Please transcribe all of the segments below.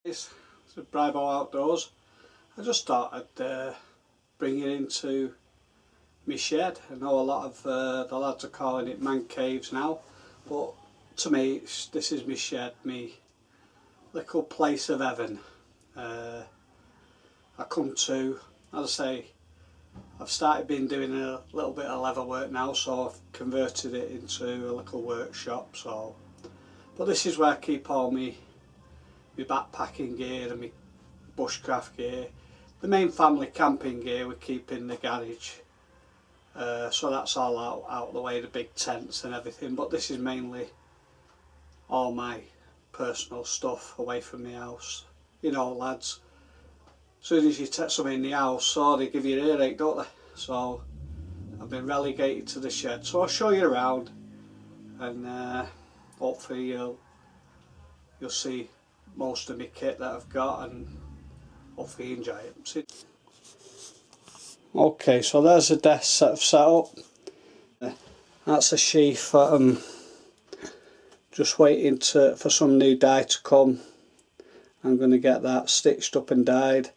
It's Bribo Outdoors. I just thought I'd bring you into my shed. I know a lot of the lads are calling it man caves now, but to me this is my shed, my little place of heaven. I come to, as I say, I've started been doing a little bit of leather work now, so I've converted it into a little workshop. But this is where I keep all my backpacking gear and my bushcraft gear. The main family camping gear we keep in the garage, so that's all out the way, the big tents and everything. But this is mainly all my personal stuff away from the house. You know, lads, as soon as you take something in the house, so they give you an earache, don't they? So I've been relegated to the shed, so I'll show you around, and hopefully you'll see most of my kit that I've got, and hopefully you enjoy it. Okay, so there's a desk that I've set up. That's a sheath that I'm just waiting for some new dye to come. I'm going to get that stitched up and dyed.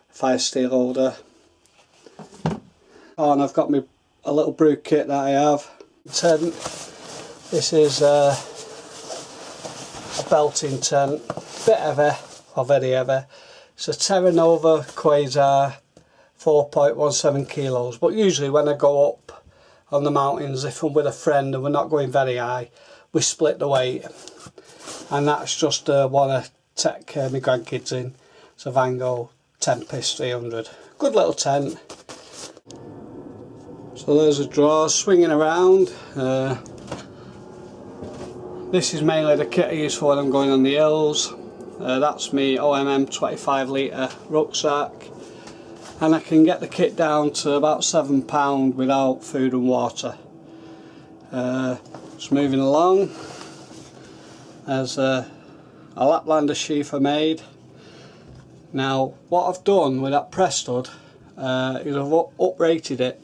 Fire steel holder. Oh, and I've got a little brew kit that I have. Tent. This is a belting tent. Bit heavy, or very heavy. It's a Terra Nova Quasar 4.17 kilos. But usually when I go up on the mountains, if I'm with a friend and we're not going very high, we split the weight. And that's just one I take my grandkids in. It's a Vango Tempest 300. Good little tent. So there's a drawer swinging around. This is mainly the kit I use for when I'm going on the hills. That's my OMM 25 litre rucksack, and I can get the kit down to about £7 without food and water. Just moving along. There's a Laplander sheath I made. Now what I've done with that press stud is I've uprated it.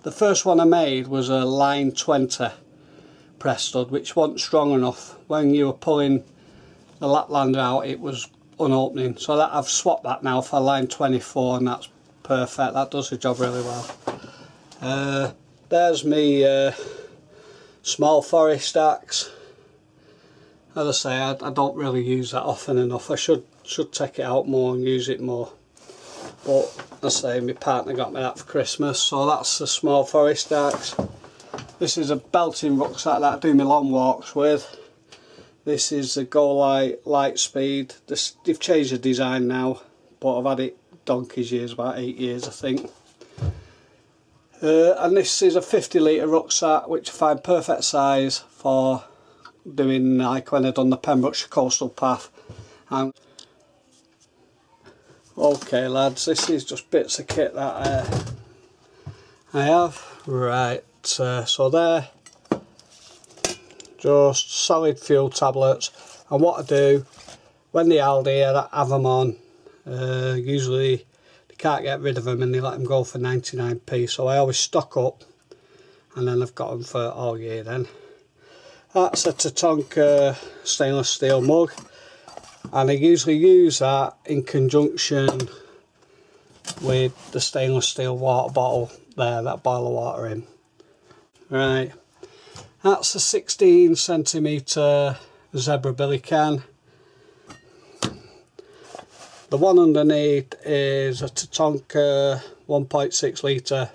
The first one I made was a line 20 press stud, which wasn't strong enough. When you were pulling the Laplander out, it was unopening. So that I've swapped that now for line 24, and that's perfect. That does the job really well. There's me small forest axe. As I say, I don't really use that often enough. I should take it out more and use it more. But as I say, my partner got me that for Christmas, so that's the small forest axe. This is a belting rucksack that I do my long walks with. This is the Golight Lightspeed. They've changed the design now, but I've had it donkey's years, about 8 years I think. And this is a 50 litre rucksack, which I find perfect size for doing, like when I've done the Pembrokeshire Coastal Path. And okay lads, this is just bits of kit that I have. Right, so there, just solid fuel tablets. And what I do, when they Aldi, I have them on. Usually they can't get rid of them and they let them go for 99p, so I always stock up, and then I've got them for all year then. That's a Tatonka stainless steel mug, and I usually use that in conjunction with the stainless steel water bottle there, that boil of water in. Right, that's a 16cm Zebra billy can. The one underneath is a Tatonka 1.6 litre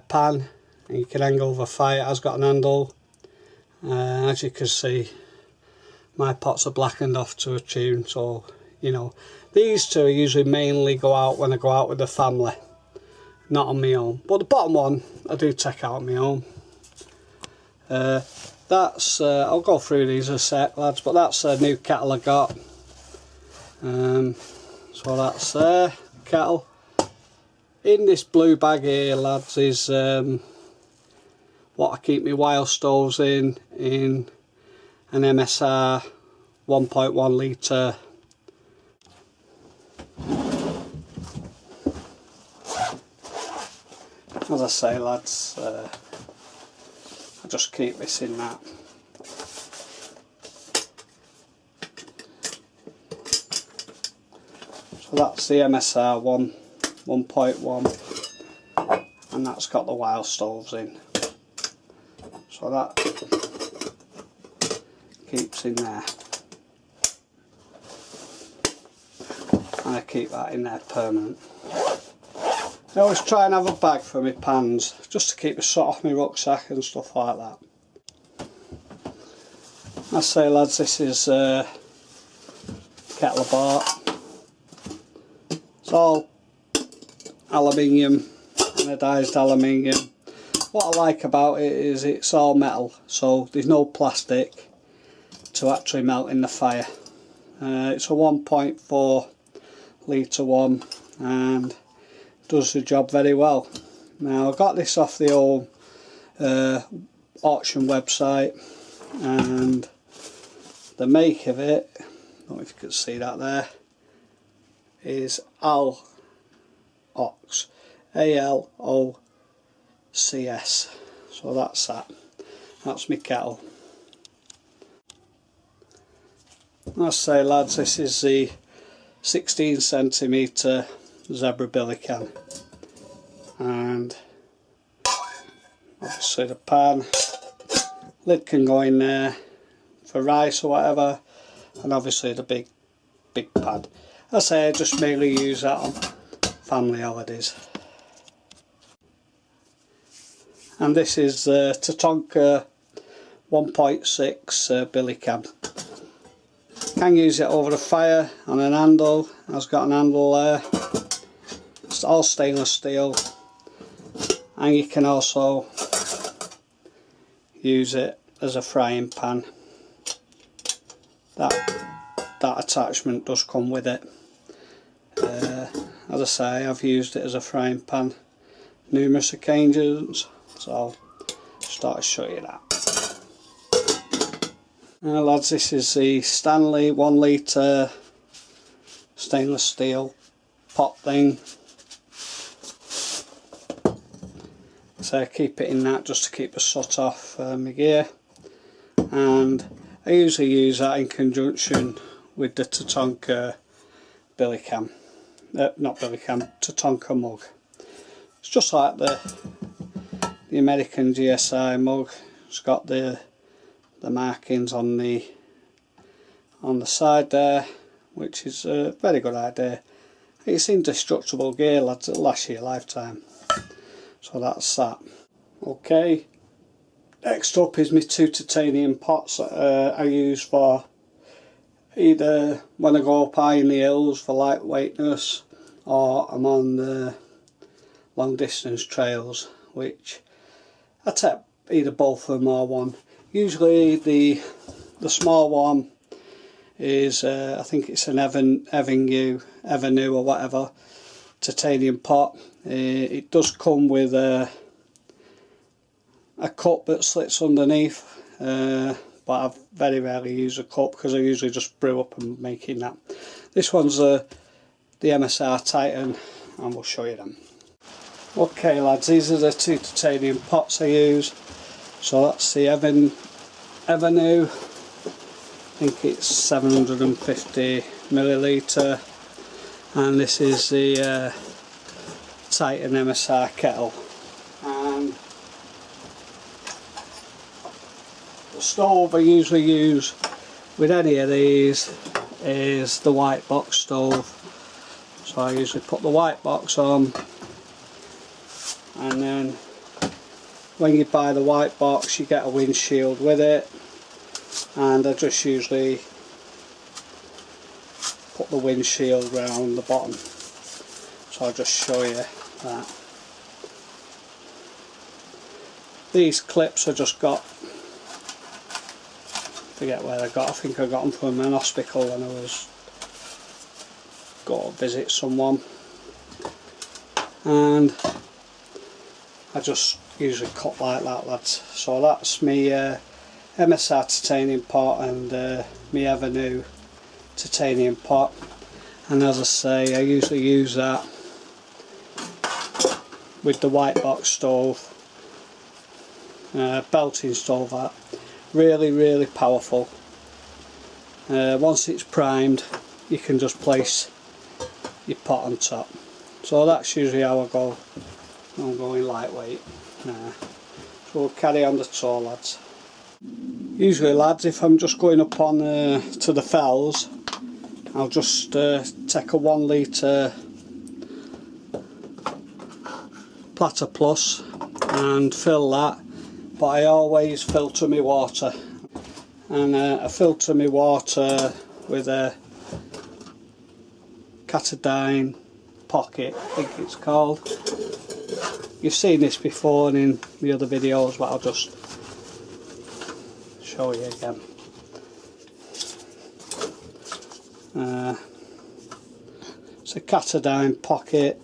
pan, and you can hang over fire. It has got an handle. As you can see, my pots are blackened off to a tune, so you know, these two usually mainly go out when I go out with the family, not on my own. But the bottom one I do take out on my own. That's I'll go through these in a sec lads, but that's a new kettle I got. So that's there, kettle. In this blue bag here lads is what I keep my wild stoves in an MSR 1.1 litre. As I say lads, I just keep this in that. So that's the MSR 1.1, and that's got the Wild stoves in. So that keeps in there. And I keep that in there permanent. I always try and have a bag for my pans, just to keep the soot off my rucksack and stuff like that. I say lads, this is kettle I bought. It's all aluminium, anodised aluminium. What I like about it is it's all metal, so there's no plastic to actually melt in the fire. It's a 1.4 litre one and does the job very well. Now I got this off the old auction website, and the make of it, I don't know if you can see that there, is Alocs, ALOCS. So that's that's my kettle. I say lads, this is the 16cm Zebra billy can, and obviously the pan lid can go in there for rice or whatever, and obviously the big pad. I say I just mainly use that on family holidays. And this is the Tatonka 1.6 billy can. Can use it over the fire on an handle. It's got an handle there. It's all stainless steel, and you can also use it as a frying pan. That attachment does come with it. As I say, I've used it as a frying pan numerous occasions, so just thought I'd show you that. Now lads, this is the Stanley 1 litre stainless steel pot thing. So I keep it in that just to keep the soot off my gear, and I usually use that in conjunction with the Tatonka billy can, not billy can, Tatonka mug. It's just like the American GSI mug. It's got the markings on the side there, which is a very good idea. It's indestructible gear lads, it'll last you a lifetime. So that's that. Okay, next up is my 2 titanium pots that I use for either when I go up high in the hills for lightweightness, or I'm on the long distance trails, which I take either both of them or one. Usually the small one is I think it's an Evernew or whatever titanium pot. It does come with a cup that slits underneath, but I very rarely use a cup because I usually just brew up and make in that. This one's the MSR Titan, and we'll show you them. Okay lads, these are the 2 titanium pots I use. So that's the Evernew, I think it's 750 millilitre, and this is the Titan MSR kettle. And the stove I usually use with any of these is the white box stove. So I usually put the white box on, and then when you buy the white box you get a windshield with it, and I just usually put the windshield round the bottom. So I'll just show you that. These clips I just got, forget where I got, I think I got them from an hospital when I was going to visit someone, and I just usually cut like that lads. So that's my MSR titanium pot and my Evernew titanium pot, and as I say I usually use that with the white box stove, belting stove. That really powerful. Once it's primed you can just place your pot on top. So that's usually how I go. I'm going lightweight. So we'll carry on the tour, lads. Usually, lads, if I'm just going up on to the fells, I'll just take a 1 litre Platter Plus and fill that, but I always filter my water, and I filter my water with a Katadyn Pocket, I think it's called. You've seen this before in the other videos, but I'll just show you again. It's a Katadyn Pocket,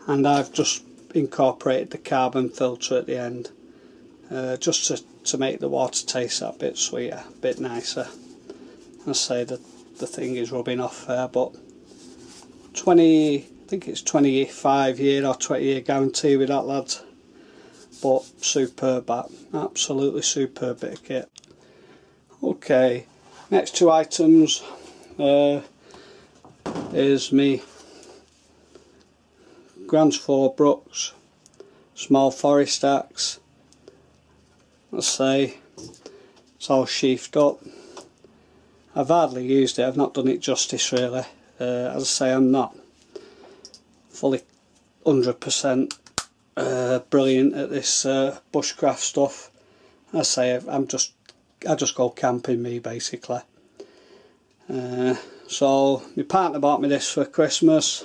and I've just incorporated the carbon filter at the end, just to make the water taste that bit sweeter, a bit nicer. I say that the thing is rubbing off there, but I think it's 25 year or 20 year guarantee with that, lads. But superb, that, absolutely superb bit of kit. Okay, next 2 items is me Gransford Brooks small forest axe. Let's say it's all sheathed up. I've hardly used it, I've not done it justice really. As I say, I'm not fully 100% brilliant at this bushcraft stuff. I say I just go camping, me, basically. So my partner bought me this for Christmas,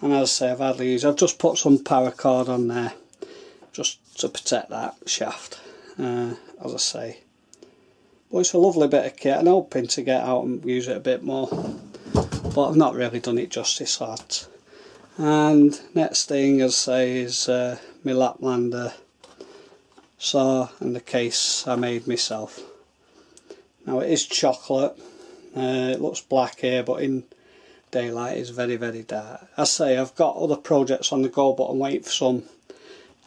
and as I say, I've hardly used it. I've just put some paracord on there just to protect that shaft, as I say. But it's a lovely bit of kit, and I'm hoping to get out and use it a bit more, but I've not really done it justice, lads. And next thing, as I say, is my Laplander saw and the case I made myself. Now it is chocolate, it looks black here, but in daylight it's very, very dark. As I say, I've got other projects on the go, but I'm waiting for some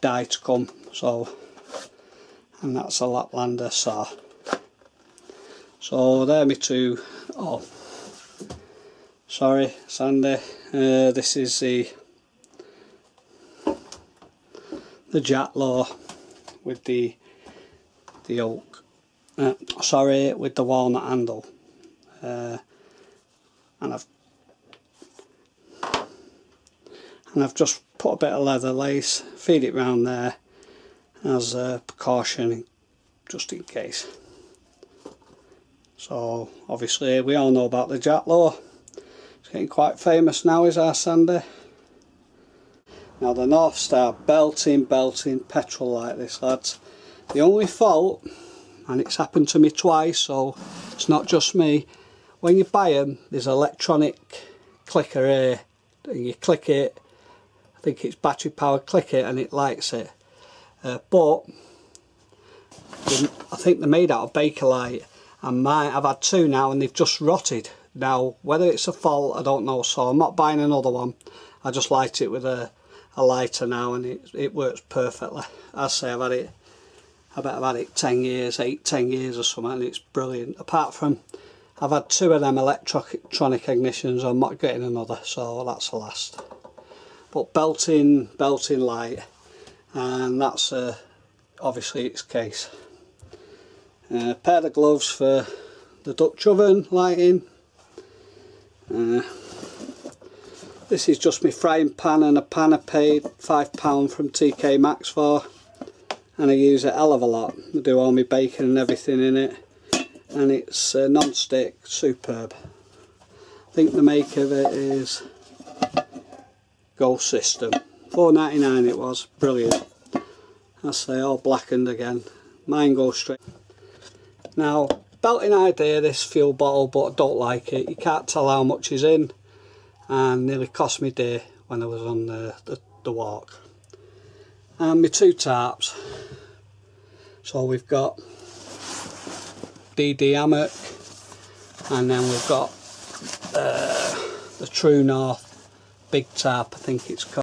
dye to come. So, and that's a Laplander saw. So there are my 2. Oh, sorry, Sandy. This is the Jacklow with the oak. Sorry, with the walnut handle. And I've just put a bit of leather lace, feed it round there as a precaution, just in case. So obviously we all know about the Jacklow. It's getting quite famous now, is our Sandy. Now the North Star, belting petrol like this, lads. The only fault, and it's happened to me twice, so it's not just me, when you buy them there's an electronic clicker here, and you click it, I think it's battery powered, click it and it lights it. But I think they're made out of Bakelite, and mine, I've had 2 now and they've just rotted. Now whether it's a fault I don't know, so I'm not buying another one. I just light it with a lighter now, and it works perfectly. As I say, I bet I've had it 10 years, 10 years or something, and it's brilliant. Apart from, I've had 2 of them electronic ignitions, I'm not getting another, so that's the last. But belting light, and that's obviously its case. A pair of gloves for the Dutch oven lighting. This is just my frying pan, and a pan I paid £5 from TK Maxx for, and I use it a hell of a lot. I do all my bacon and everything in it, and it's non-stick, superb. I think the make of it is Ghost System, £4.99 it was, brilliant. I say, all blackened again, mine goes straight. Now, belting idea, this fuel bottle, but I don't like it. You can't tell how much is in, and nearly cost me a day when I was on the walk. And my 2 tarps. So we've got DD hammock, and then we've got the True North big tarp, I think it's called.